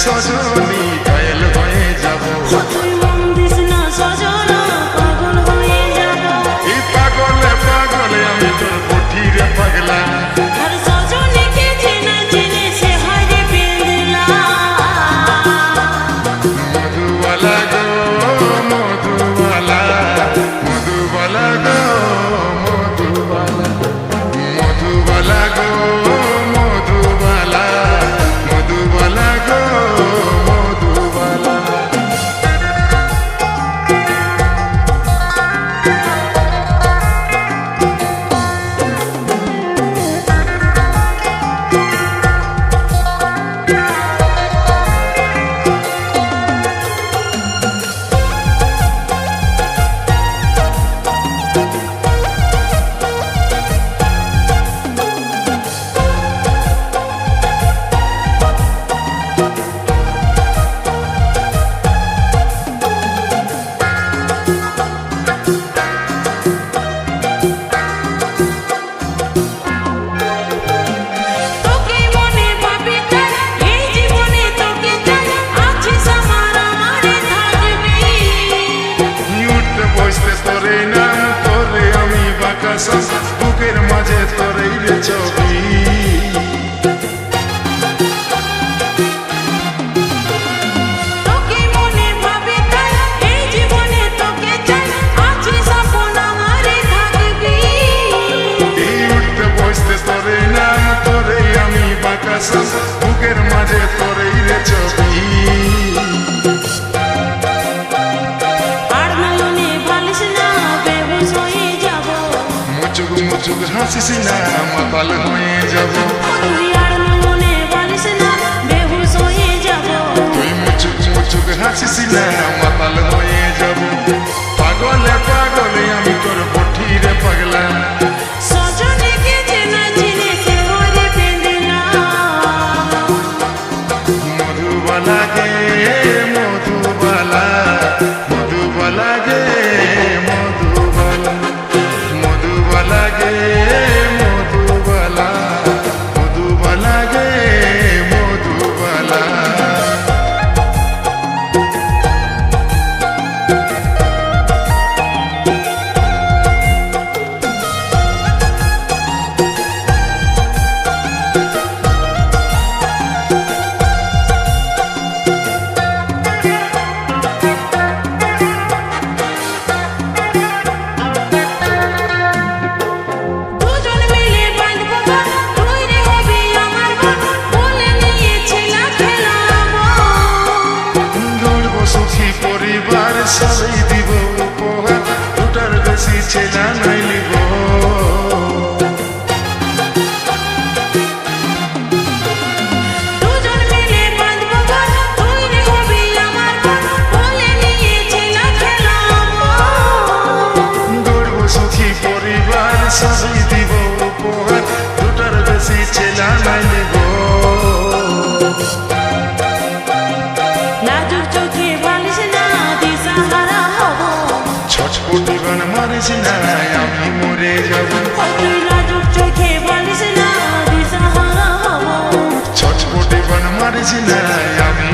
সজনী ঘায়েল হয়ে যাব। তুই মন দিস না সজনা, পাগল হয়ে যাব। এই পাগলে পাগলে আমি তোর বঠিরে পাগলা। আর সজনীকে চেনা চেনে সে হয় রে পেন্দলা। মধুবালা গো মধুবালা, মধুবালা গো মধুবালা, মধুবালা গো মধুবালা, মধুবালা গো মধুবালা। তোকে মনে ভাবি তাই, এই জীবনে তোকে চাই, আছিস আমার আমারে থাকবি। উঠতে বসতে তোরে নাম, তোরে আমি বাকাশা, বুকের মাঝে তোরেই রে ছবি। তোকে মনে ভাবি তাই, এই জীবনে তোকে চাই, আছিস আপন আমারে থাকবি। এই উঠতে বসতে তোরে নাম, তোরে আমি বাকাশা, বুকের মাঝে তোরেই রে ছবি। আর নয়নে ভালিস না, বেহুশ হয়ে যাব। মুচুক মুচুক হাসিস না, মাতাল হয়ে যাব। তুই আর নয়নে ভালিস না, বেহুশ হয়ে যাব। তুই মুচুক মুচুক হাসিস না, মাতাল হয়ে যাব। পাগলে পাগলে আমি তোর বঠিরে পাগলা। সজনীকে চেনা চিনে সে হয় রে পেন্দলা। মধুবালা গে মধুবালা, মধুবালা গে মধুবালা, মধুবালা গে মধুবালা, মধুবালা গে মধুবালা। দুজন মিলে বাঁধব ঘর, তুই রে হবি আমার বর, বলে নিয়েছিলাম খেলাবো। গর্ব সুখী পরিবার সবাই দিব উপহার, দুটার বেশি ছেলা নাই লিব। দুজন মিলে বাঁধব ঘর, তুই রে হবি আমার বর, বলে নিয়েছিলাম খেলাবো। গর্ব সুখী পরিবার সবাই দিব উপহার, দুটার বেশি ছেলা নাই লিব। লাজুক চোখে বালিশ না, দিশাহারা হব। ছটপটি গান মারিস না, আমি মরে যাব। তুই লাজুক চোখে বালিশ না, দিশাহারা হব। ছটপটি গান মারিস না, আমি